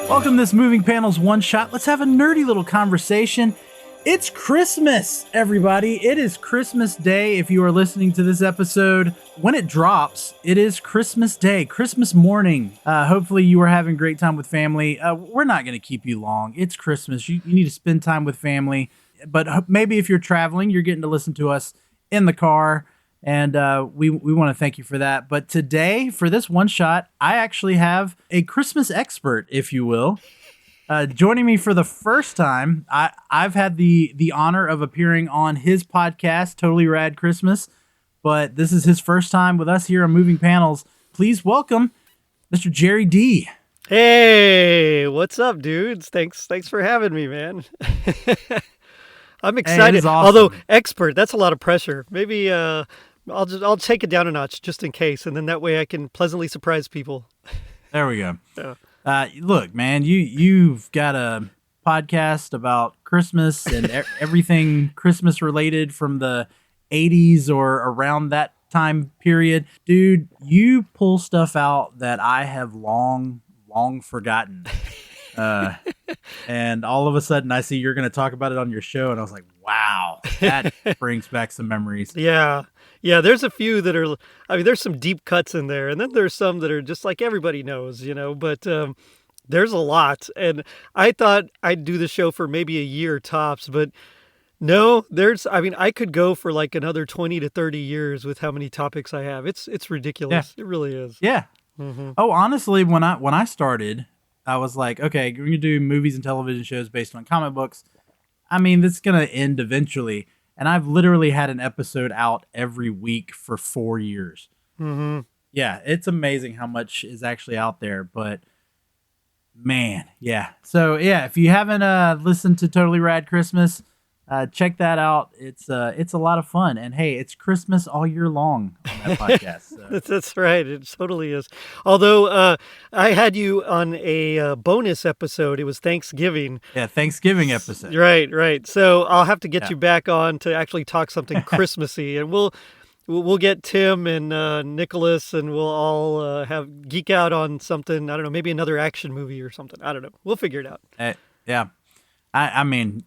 Welcome to this Moving Panels One Shot. Let's have a nerdy little conversation. It's Christmas, everybody. It is Christmas Day. If you are listening to this episode, when it drops, it is Christmas Day, Christmas morning. Hopefully you are having a great time with family. We're not going to keep you long. It's Christmas. You need to spend time with family. But maybe if you're traveling, you're getting to listen to us in the car. And we want to thank you for that. But today, for this one shot, I actually have a Christmas expert, if you will. Joining me for the first time, I've had the honor of appearing on his podcast, Totally Rad Christmas. But this is his first time with us here on Moving Panels. Please welcome Mr. Jerry D. Hey, what's up, dudes? Thanks for having me, man. I'm excited. Hey, awesome. Although expert, that's a lot of pressure. Maybe I'll take it down a notch just in case, and then that way I can pleasantly surprise people. There we go. Yeah. Look, man, you've got a podcast about Christmas and everything Christmas related from the 80s or around that time period. Dude, you pull stuff out that I have long forgotten. And all of a sudden I see you're going to talk about it on your show, and I was like, wow, that brings back some memories. Yeah, there's a few that are, there's some deep cuts in there, and then there's some that are just like everybody knows, but there's a lot. And I thought I'd do the show for maybe a year tops, but no, I could go for like another 20 to 30 years with how many topics I have. It's ridiculous. Yeah. It really is. Yeah. Mm-hmm. Oh, honestly, when I started, I was like, okay, we're going to do movies and television shows based on comic books. I mean, this is going to end eventually. And I've literally had an episode out every week for 4 years. Mm-hmm. Yeah, it's amazing how much is actually out there. But, man, yeah. So, yeah, if you haven't listened to Totally Rad Christmas, check that out. It's a lot of fun. And, hey, it's Christmas all year long on that podcast. So. That's right. It totally is. Although I had you on a bonus episode. It was Thanksgiving. Yeah, Thanksgiving episode. Right. So I'll have to get you back on to actually talk something Christmassy. And we'll get Tim and Nicholas, and we'll all have geek out on something. I don't know, maybe another action movie or something. I don't know. We'll figure it out. Yeah. I mean...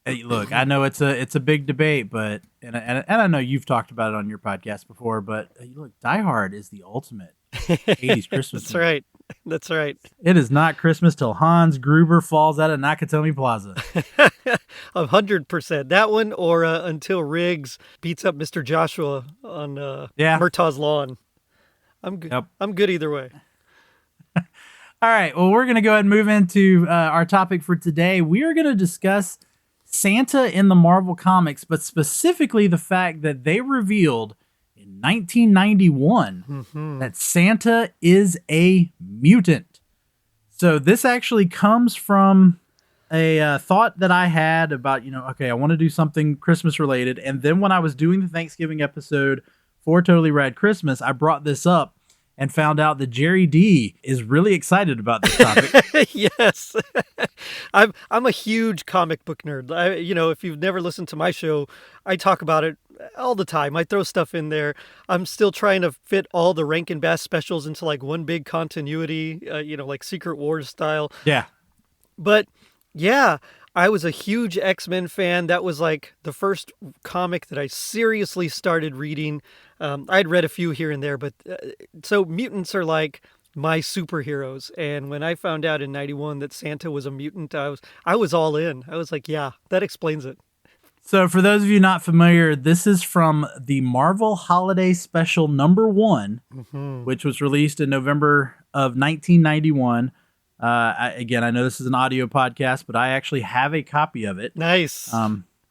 Hey, look, I know it's a big debate, but and I know you've talked about it on your podcast before, but look, Die Hard is the ultimate 80s Christmas That's movie. right. That's right. It is not Christmas till Hans Gruber falls out of Nakatomi Plaza. 100%. That one, or until Riggs beats up Mr. Joshua on Murtaugh's lawn. I'm good. Yep. I'm good either way. All right. Well, we're going to go ahead and move into our topic for today. We are going to discuss Santa in the Marvel Comics, but specifically the fact that they revealed in 1991 that Santa is a mutant. So this actually comes from a thought that I had about, okay, I want to do something Christmas related. And then when I was doing the Thanksgiving episode for Totally Rad Christmas, I brought this up and found out that Jerry D is really excited about this topic. Yes. I'm a huge comic book nerd. If you've never listened to my show, I talk about it all the time. I throw stuff in there. I'm still trying to fit all the Rankin Bass specials into like one big continuity, like Secret Wars style. Yeah. But yeah, I was a huge X-Men fan. That was like the first comic that I seriously started reading. I'd read a few here and there, but so mutants are like my superheroes. And when I found out in 91 that Santa was a mutant, I was all in. I was like, yeah, that explains it. So for those of you not familiar, this is from the Marvel Holiday Special #1, which was released in November of 1991. Again, I know this is an audio podcast, but I actually have a copy of it. Nice.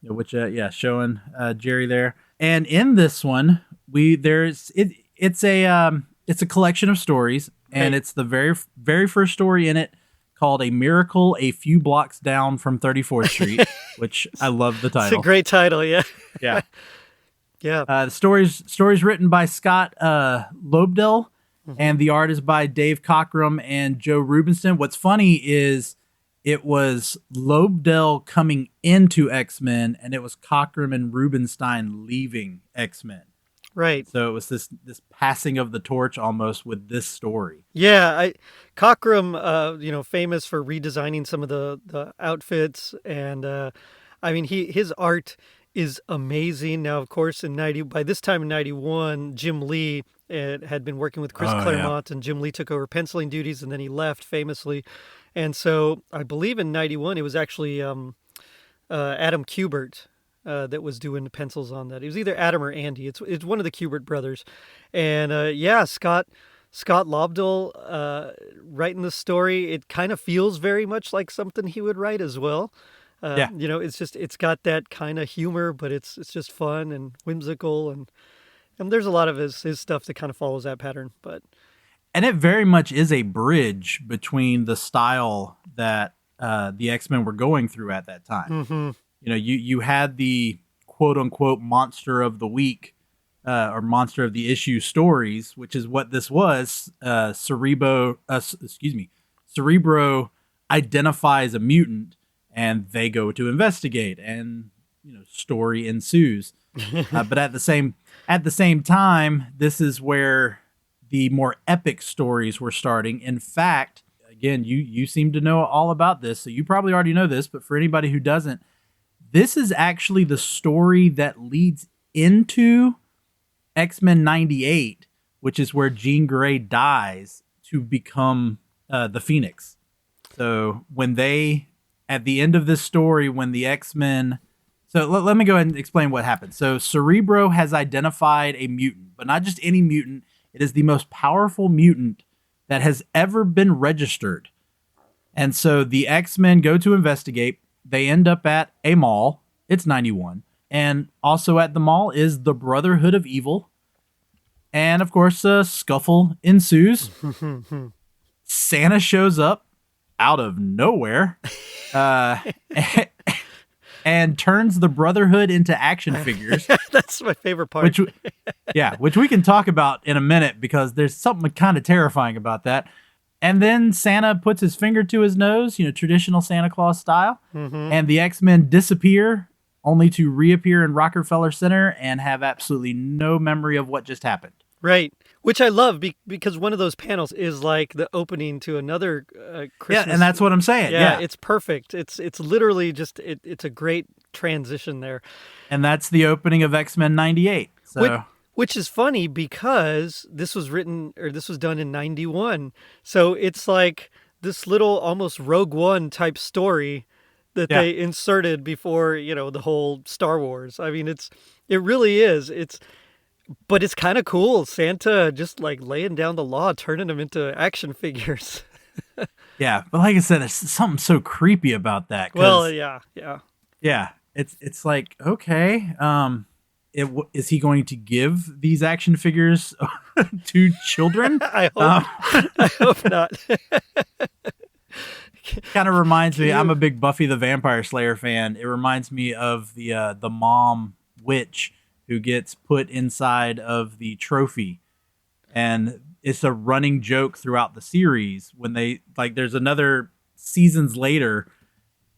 Which showing Jerry there. And in this one, it's a collection of stories, and it's the very first story in it called "A Miracle a Few Blocks Down from 34th Street," which I love the title. It's a great title, yeah. Yeah. Yeah. The story's written by Scott Lobdell, and the art is by Dave Cockrum and Joe Rubinstein. What's funny is it was Lobdell coming into X-Men, and it was Cockrum and Rubinstein leaving X-Men. Right. So it was this passing of the torch almost with this story. Yeah, Cockrum, famous for redesigning some of the outfits, and I mean his art is amazing. Now, of course, by this time in '91, Jim Lee had been working with Chris Oh yeah. Claremont, and Jim Lee took over penciling duties, and then he left famously. And so I believe in '91 it was actually Adam Kubert that was doing the pencils on that. It was either Adam or Andy. It's one of the Kubert brothers, and Scott Lobdell writing the story. It kind of feels very much like something he would write as well. Yeah. It's got that kind of humor, but it's just fun and whimsical, and there's a lot of his stuff that kind of follows that pattern. And it very much is a bridge between the style that the X-Men were going through at that time. Mm-hmm. You had the quote unquote monster of the week or monster of the issue stories, which is what this was. Cerebro identifies a mutant, and they go to investigate, and story ensues. But at the same time, this is where the more epic stories were starting. In fact, again, you seem to know all about this, so you probably already know this, but for anybody who doesn't, this is actually the story that leads into X-Men 98, which is where Jean Grey dies to become the Phoenix. So at the end of this story, when the X-Men... So let me go ahead and explain what happened. So Cerebro has identified a mutant, but not just any mutant. It is the most powerful mutant that has ever been registered. And so the X-Men go to investigate. They end up at a mall. It's 91. And also at the mall is the Brotherhood of Evil. And of course, a scuffle ensues. Santa shows up out of nowhere and turns the Brotherhood into action figures. That's my favorite part. Which we can talk about in a minute, because there's something kind of terrifying about that. And then Santa puts his finger to his nose, traditional Santa Claus style. Mm-hmm. And the X-Men disappear, only to reappear in Rockefeller Center and have absolutely no memory of what just happened. Right. Which I love because one of those panels is like the opening to another Christmas. Yeah, and that's what I'm saying. Yeah. It's perfect. It's literally just, it's a great transition there. And that's the opening of X-Men 98. So... Which is funny because this was done in 91. So it's like this little almost Rogue One type story that they inserted before, the whole Star Wars. I mean, it really is. But it's kind of cool. Santa just like laying down the law, turning them into action figures. Yeah. But like I said, there's something so creepy about that. Well, yeah. Yeah. It's like, okay, is he going to give these action figures to children? I hope not. Kind of reminds me. I'm a big Buffy the Vampire Slayer fan. It reminds me of the mom witch who gets put inside of the trophy, and it's a running joke throughout the series. When there's another seasons later.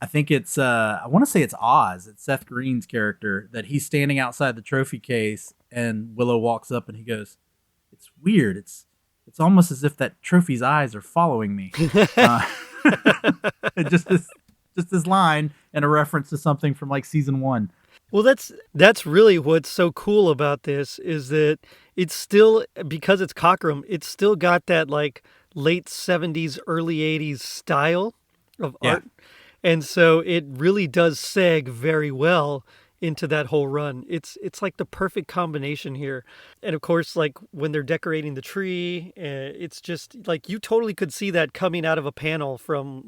I think it's, I want to say it's Oz. It's Seth Green's character, that he's standing outside the trophy case, and Willow walks up and he goes, "It's weird. It's almost as if that trophy's eyes are following me." Just this line and a reference to something from like season 1. Well, that's really what's so cool about this, is that it's still, because it's Cockrum, it's still got that like late 70s, early 80s style of art. And so it really does seg very well into that whole run. It's like the perfect combination here. And of course, like when they're decorating the tree, it's just like you totally could see that coming out of a panel from,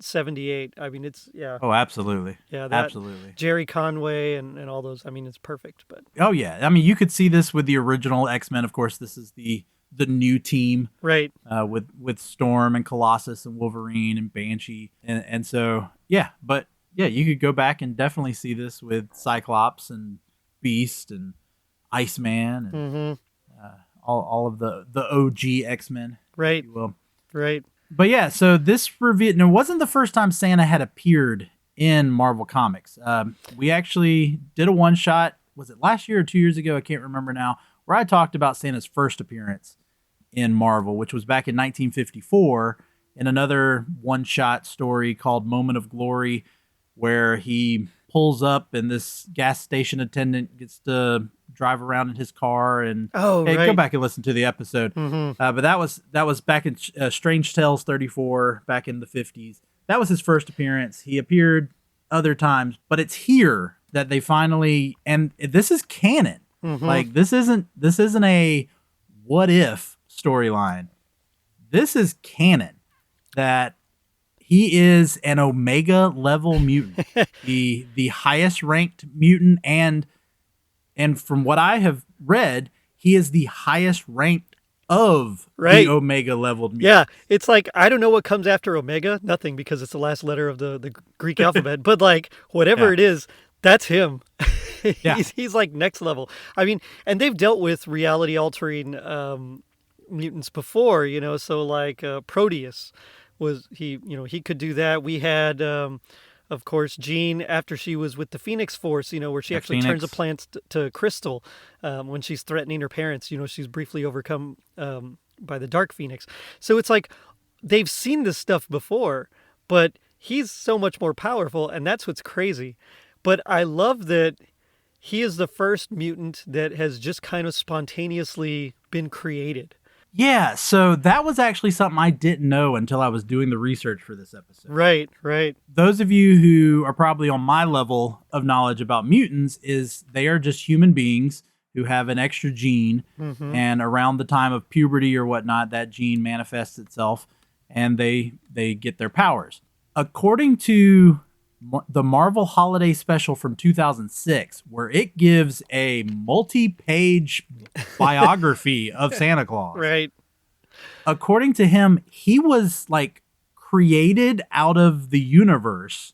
78. I mean, it's, yeah. Oh, absolutely. Yeah, absolutely. Jerry Conway and all those. I mean, it's perfect. But oh, yeah. I mean, you could see this with the original X-Men. Of course, this is the new team, right? With Storm and Colossus and Wolverine and Banshee, and so but you could go back and definitely see this with Cyclops and Beast and Iceman and all of the OG X-Men, right? If you will. Right. But yeah, so this reveal, it wasn't the first time Santa had appeared in Marvel Comics. We actually did a one shot. Was it last year or 2 years ago? I can't remember now. where I talked about Santa's first appearance in Marvel, which was back in 1954 in another one-shot story called Moment of Glory, where he pulls up and this gas station attendant gets to drive around in his car. And hey, go back and listen to the episode. But that was back in Strange Tales 34, back in the 50s. That was his first appearance. He appeared other times, but it's here that they finally, and this is canon. Like this isn't a what if storyline. This is canon that he is an Omega level mutant, the highest ranked mutant, and from what I have read, he is the highest ranked of the Omega leveled mutant. Yeah, it's like, I don't know what comes after Omega, nothing, because it's the last letter of the Greek alphabet, but like whatever it is, that's him. He's like next level. I mean, and they've dealt with reality altering mutants before, so like Proteus was he could do that. We had of course Jean, after she was with the Phoenix Force, where she actually turns a plant to crystal when she's threatening her parents. She's briefly overcome by the Dark Phoenix. So it's like they've seen this stuff before, but he's so much more powerful, and that's what's crazy. But I love that he is the first mutant that has just kind of spontaneously been created. Yeah, so that was actually something I didn't know until I was doing the research for this episode. Right. Those of you who are probably on my level of knowledge about mutants is they are just human beings who have an extra gene, and around the time of puberty or whatnot, that gene manifests itself, and they get their powers. According to the Marvel Holiday Special from 2006, where it gives a multi-page biography of Santa Claus. Right. According to him, he was like created out of the universe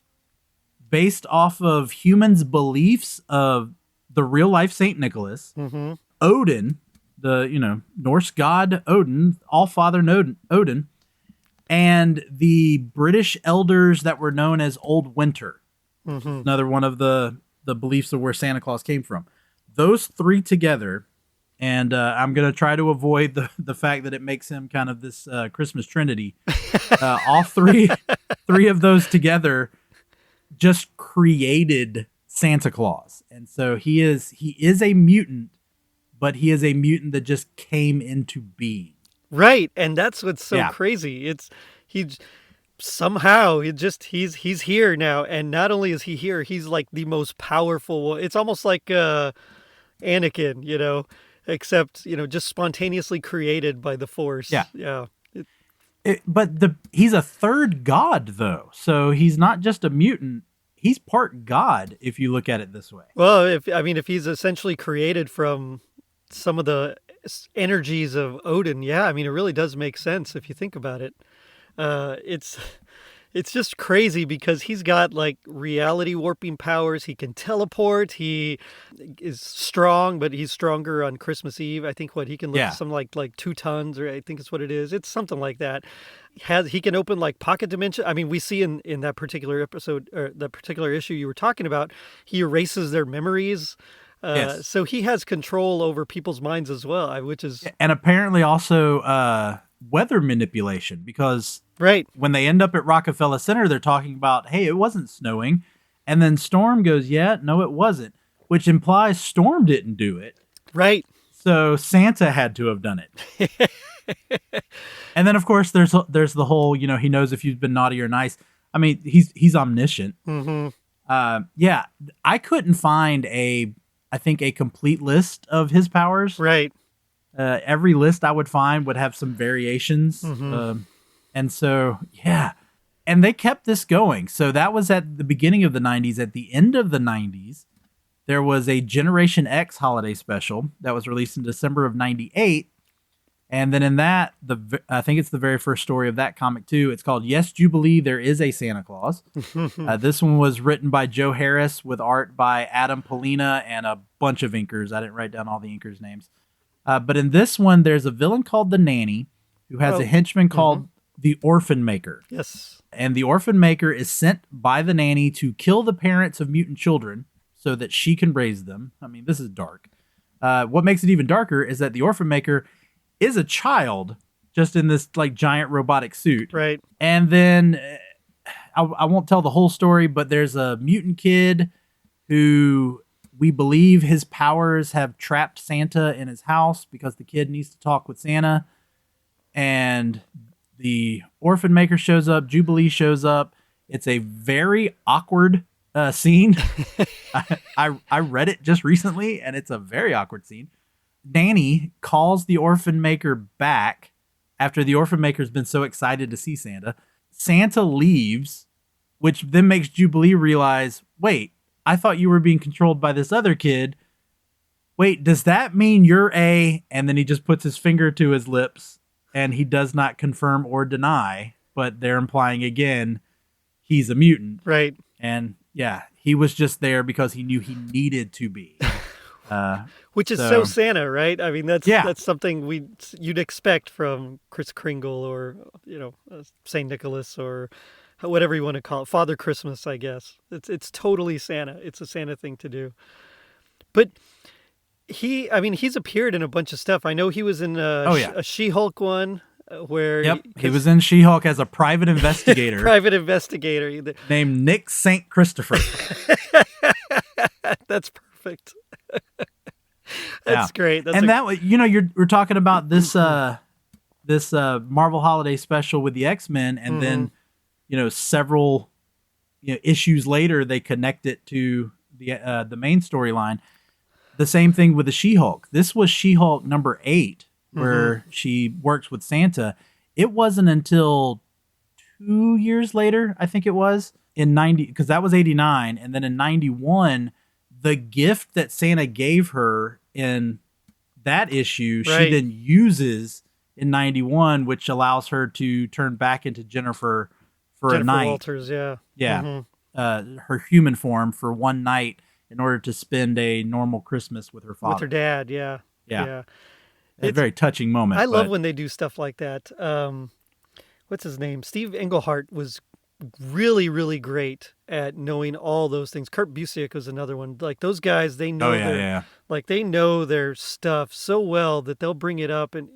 based off of humans' beliefs of the real life Saint Nicholas, Odin, the Norse god Odin, All-Father Odin, and the British elders that were known as Old Winter. Another one of the beliefs of where Santa Claus came from. Those three together, and I'm going to try to avoid the fact that it makes him kind of this Christmas Trinity. All three of those together just created Santa Claus. And so he is a mutant, but he is a mutant that just came into being. Right, and that's what's so crazy. He's here now, and not only is he here, he's like the most powerful. It's almost like Anakin, except just spontaneously created by the Force. Yeah. But he's a third god though, so he's not just a mutant. He's part god if you look at it this way. Well, if he's essentially created from some of the energies of Odin, it really does make sense if you think about it. It's just crazy because he's got like reality warping powers. He can teleport. He is strong, but he's stronger on Christmas Eve. I think he can lift some like 2 tons, or I think it's what it is. It's something like that. He can open like pocket dimension. I mean, we see in that particular episode, or the particular issue you were talking about, he erases their memories. So he has control over people's minds as well, which is... And apparently also weather manipulation, because when they end up at Rockefeller Center, they're talking about, hey, it wasn't snowing. And then Storm goes, yeah, no, it wasn't, which implies Storm didn't do it. Right. So Santa had to have done it. And then, of course, there's the whole, he knows if you've been naughty or nice. I mean, he's omniscient. I couldn't find a complete list of his powers. Right. Every list I would find would have some variations. And so, and they kept this going. So that was at the beginning of the 90s. At the end of the 90s, there was a Generation X holiday special that was released in December of 98. And then in that, I think it's the very first story of that comic too. It's called Yes, Jubilee, There Is a Santa Claus. This one was written by Joe Harris with art by Adam Polina and a bunch of inkers. I didn't write down all the inkers' names. But in this one, there's a villain called the Nanny who has a henchman called the Orphan Maker. Yes. And the Orphan Maker is sent by the Nanny to kill the parents of mutant children so that she can raise them. I mean, this is dark. What makes it even darker is that the orphan maker is a child, just in this like giant robotic suit. Right. And then I won't tell the whole story, but there's a mutant kid who we believe his powers have trapped Santa in his house because the kid needs to talk with Santa. And the orphan maker shows up, Jubilee shows up. It's a very awkward scene. I read it just recently, and it's a very awkward scene. Danny calls the orphan maker back after the orphan maker's been so excited to see Santa. Santa leaves, which then makes Jubilee realize, wait, I thought you were being controlled by this other kid. Wait, does that mean you're a... And then he just puts his finger to his lips, and he does not confirm or deny, but they're implying again he's a mutant. Right. And yeah, he was just there because he knew he needed to be. Which is so Santa, right? I mean, that's something you'd expect from Kris Kringle or, St. Nicholas or whatever you want to call it. Father Christmas, I guess. It's totally Santa. It's a Santa thing to do. But he's appeared in a bunch of stuff. I know he was in a She-Hulk one where... he was in She-Hulk as a private investigator. Named Nick St. Christopher. That's perfect. That's great. We're talking about this this Marvel Holiday Special with the X-Men, and then several issues later they connect it to the main storyline. The same thing with the She-Hulk. This was She-Hulk number 8, where she works with Santa. It wasn't until 2 years later, I think it was, in 90, because that was 89, and then in 91, the gift that Santa gave her in that issue, she then uses in 91, which allows her to turn back into Jennifer for a night. Walters, yeah. Her human form for one night in order to spend a normal Christmas with her father. With her dad, yeah. It's a very touching moment. I love when they do stuff like that. What's his name? Steve Englehart was really, really great at knowing all those things. Kurt Busiek was another one. Like those guys, they know they know their stuff so well that they'll bring it up, and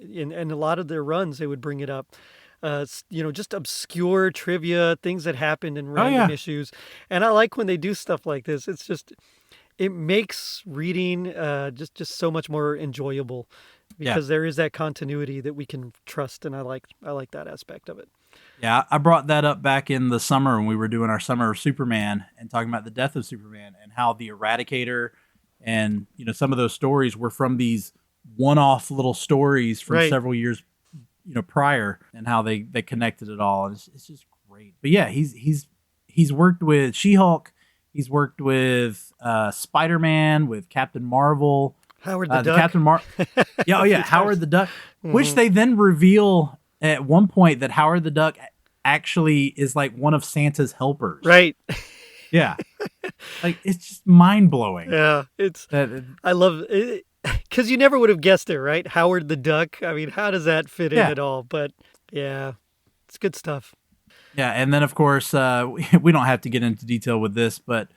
a lot of their runs they would bring it up. Just obscure trivia, things that happened in random issues. And I like when they do stuff like this. It's just, it makes reading just so much more enjoyable because there is that continuity that we can trust, and I like that aspect of it. Yeah, I brought that up back in the summer when we were doing our Summer of Superman and talking about the death of Superman and how the Eradicator and some of those stories were from these one-off little stories from several years prior, and how they connected it all. And it's just great. But yeah, he's worked with She-Hulk, he's worked with Spider-Man, with Captain Marvel, Howard the Duck. Howard the Duck, which they then reveal at one point that Howard the Duck actually is like one of Santa's helpers. Right. Yeah. Like, it's just mind-blowing. Yeah. I love it. Because you never would have guessed it, right? Howard the Duck. I mean, how does that fit in at all? But yeah, it's good stuff. Yeah, and then of course, we don't have to get into detail with this, but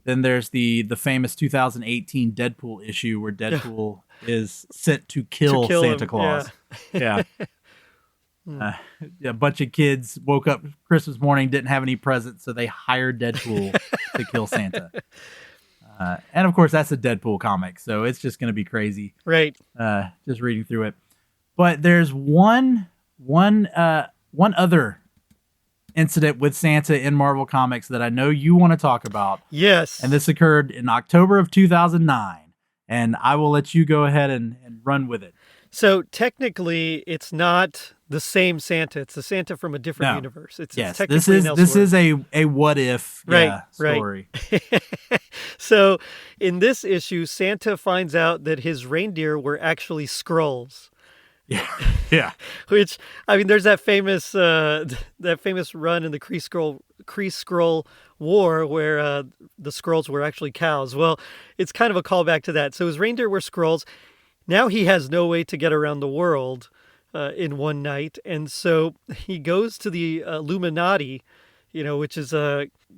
then there's the famous 2018 Deadpool issue where Deadpool is sent to kill Santa him. Claus. Yeah. A bunch of kids woke up Christmas morning, didn't have any presents, so they hired Deadpool to kill Santa. And of course, that's a Deadpool comic, so it's just going to be crazy. Right. Just reading through it. But there's one other incident with Santa in Marvel Comics that I know you want to talk about. Yes. And this occurred in October of 2009. And I will let you go ahead and run with it. So technically, it's not the same Santa. It's the Santa from a different universe. It's technically this is a what if story. Right. So in this issue, Santa finds out that his reindeer were actually Skrulls. Yeah. Which, I mean, there's that famous run in the Kree-Skrull War where the Skrulls were actually cows. Well, it's kind of a callback to that. So his reindeer were Skrulls. Now he has no way to get around the world in one night, and so he goes to the Illuminati, which is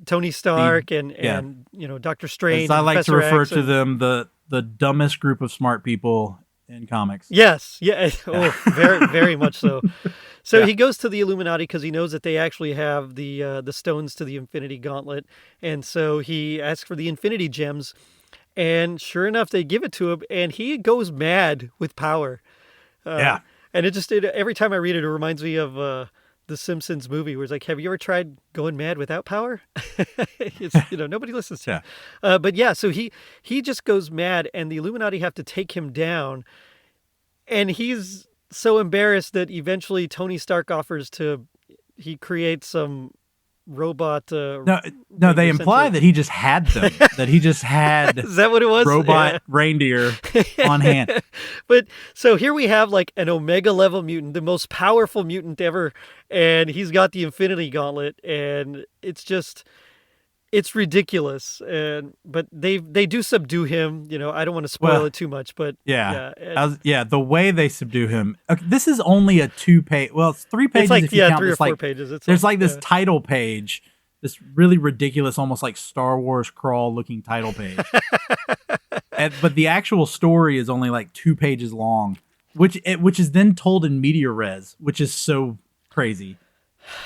Tony Stark and Doctor Strange. As I like to refer to them, the the dumbest group of smart people in comics. Yes, yeah, oh, very, very much so. So Yeah. he goes to the Illuminati because he knows that they actually have the stones to the Infinity Gauntlet, and so he asks for the Infinity Gems, and sure enough, they give it to him, and he goes mad with power. Yeah. And every time I read it, it reminds me of the Simpsons movie where it's like, have you ever tried going mad without power? It's, nobody listens to him. But yeah, so he just goes mad, and the Illuminati have to take him down, and he's so embarrassed that eventually Tony Stark he creates some robot. No, they imply that he just had them. That he just had Is that what it was? robot reindeer on hand. But so here we have like an Omega level mutant, the most powerful mutant ever, and he's got the Infinity Gauntlet, and it's ridiculous. But they do subdue him. I don't want to spoil it too much, but the way they subdue him. Okay, this is only a 2-page. Well, it's 3 pages. It's like if you count 3 or this, 4 pages. There's this title page, this really ridiculous, almost like Star Wars crawl looking title page. But the actual story is only like 2 pages long, which is then told in media res, which is so crazy.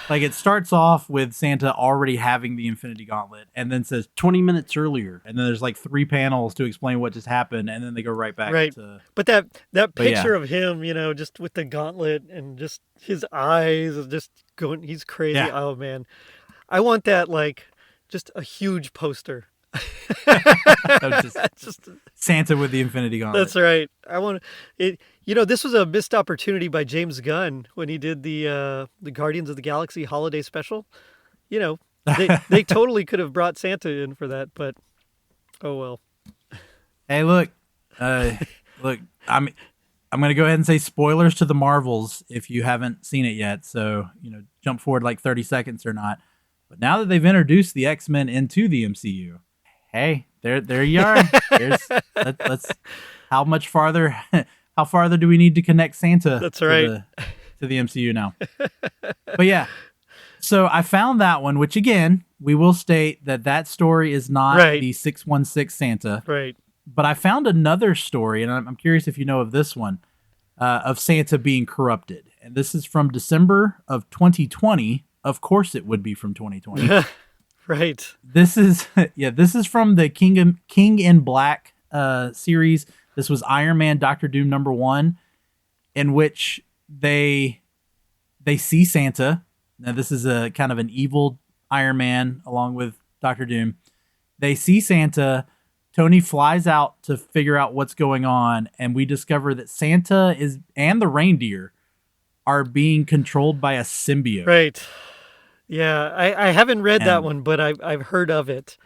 Like, it starts off with Santa already having the Infinity Gauntlet and then says 20 minutes earlier. And then there's like 3 panels to explain what just happened. And then they go right back to... But that picture of him, just with the gauntlet and just his eyes are just going, he's crazy. Yeah. Oh, man. I want that, like, just a huge poster. just Santa with the Infinity Gauntlet. That's right. I want it. This was a missed opportunity by James Gunn when he did the Guardians of the Galaxy holiday special. They totally could have brought Santa in for that, but oh well. Hey, look, I'm going to go ahead and say spoilers to the Marvels if you haven't seen it yet. So jump forward like 30 seconds or not. But now that they've introduced the X-Men into the MCU. Hey, there you are. Let's how farther do we need to connect Santa? That's right. To the MCU now. But yeah, so I found that one, which again, we will state that story is not the 616 Santa. Right. But I found another story, and I'm curious if you know of this one, of Santa being corrupted. And this is from December of 2020. Of course it would be from 2020. Right. This is from the King in Black series. This was Iron Man Doctor Doom #1, in which they see Santa. Now this is a kind of an evil Iron Man along with Doctor Doom. They see Santa. Tony flies out to figure out what's going on, and we discover that Santa and the reindeer are being controlled by a symbiote. Right. Yeah, I haven't read that one, but I've heard of it.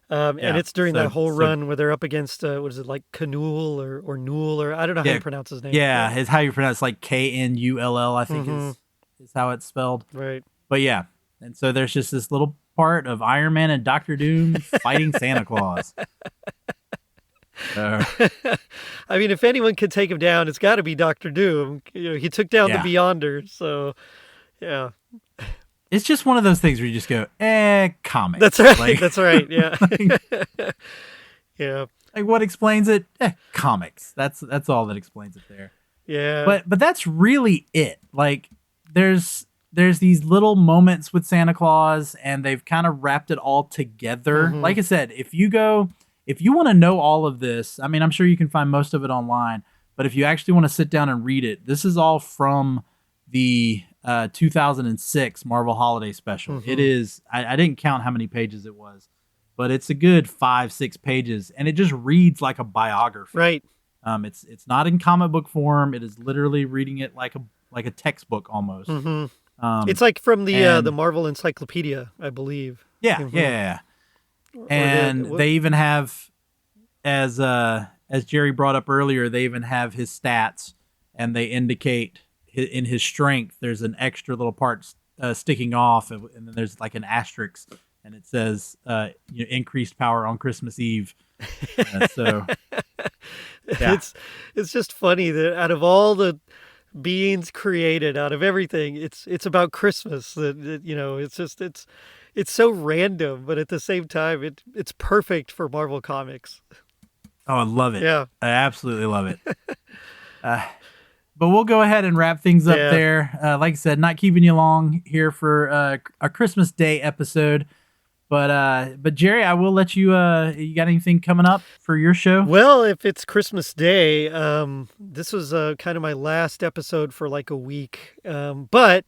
And it's during that whole run where they're up against, what is it, like Knull or Newell, or I don't know how you pronounce his name. Yeah, it's how you pronounce like Knull, I think is how it's spelled. Right. But yeah, and so there's just this little part of Iron Man and Doctor Doom fighting Santa Claus. I mean, if anyone could take him down, it's got to be Doctor Doom. He took down the Beyonder, so yeah. It's just one of those things where you just go, comics. That's right. That's right. Yeah. Yeah. Like, what explains it? Comics. That's all that explains it there. Yeah. But that's really it. Like, there's these little moments with Santa Claus, and they've kind of wrapped it all together. Like I said, if you want to know all of this, I mean, I'm sure you can find most of it online, but if you actually want to sit down and read it, this is all from the 2006 Marvel Holiday Special. It is, I didn't count how many pages it was, but it's a good 5-6 pages, and it just reads like a biography. Right. It's not in comic book form. It is literally reading it like a textbook almost. It's like from the Marvel Encyclopedia, I believe. Yeah, yeah. And they even have, as Jerry brought up earlier, they even have his stats, and they indicate in his strength, there's an extra little part sticking off, and then there's like an asterisk, and it says increased power on Christmas Eve. So yeah. It's just funny that out of all the beings created, out of everything, it's about Christmas. It's so random, but at the same time, it's perfect for Marvel Comics. Oh, I love it. Yeah. I absolutely love it. But we'll go ahead and wrap things up there. Like I said, not keeping you long here for a Christmas Day episode. But Jerry, I will let you. You got anything coming up for your show? Well, if it's Christmas Day, this was kind of my last episode for like a week. But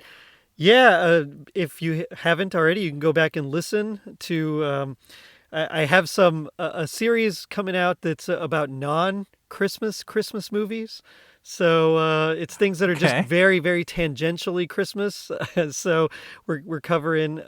yeah, if you haven't already, you can go back and listen to. I have a series coming out that's about Christmas movies. So it's things that are just very, very tangentially Christmas. So we're covering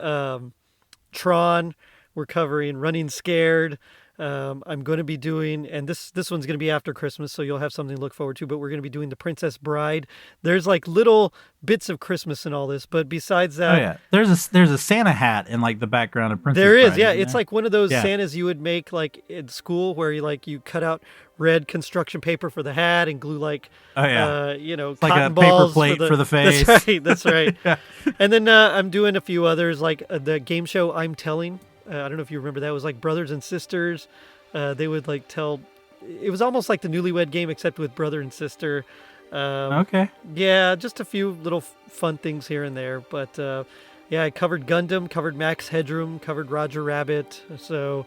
Tron, we're covering Running Scared. I'm going to be doing, and this one's going to be after Christmas, so you'll have something to look forward to, but we're going to be doing The Princess Bride. There's like little bits of Christmas in all this, but besides that... Oh, yeah. There's a Santa hat in like the background of Princess Bride. There is, yeah. It's like one of those Santas you would make like in school where you cut out red construction paper for the hat and glue like, it's cotton like a balls paper plate for the face. That's right. Yeah. And then I'm doing a few others like the game show I'm Telling. I don't know if you remember that. It was like brothers and sisters. They would like tell. It was almost like the Newlywed Game, except with brother and sister. Yeah, just a few little fun things here and there. But I covered Gundam, covered Max Headroom, covered Roger Rabbit. So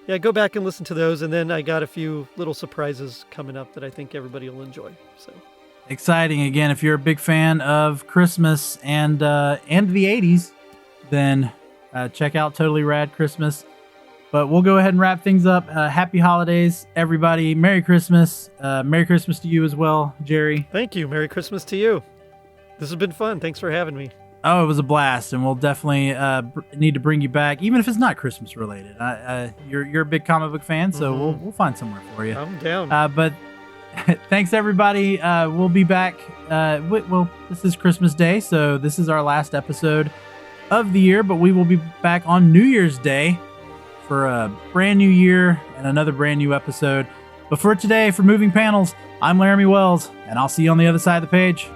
yeah, go back and listen to those. And then I got a few little surprises coming up that I think everybody will enjoy. So exciting. Again, if you're a big fan of Christmas and the 80s, then check out Totally Rad Christmas. But we'll go ahead and wrap things up. Happy holidays, everybody. Merry Christmas. Merry Christmas to you as well, Jerry. Thank you. Merry Christmas to you. This has been fun. Thanks for having me. Oh, it was a blast, and we'll definitely need to bring you back, even if it's not Christmas related. You're a big comic book fan, so we'll find somewhere for you. I'm down. But thanks, everybody. We'll be back. This is Christmas Day, so this is our last episode of the year, but we will be back on New Year's Day for a brand new year and another brand new episode. But for today, for Moving Panels, I'm Laramie Wells, and I'll see you on the other side of the page.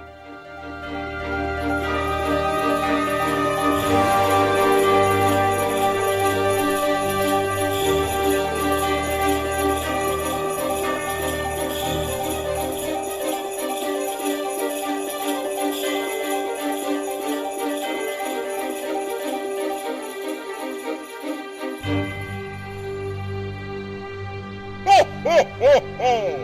Ho, ho, ho!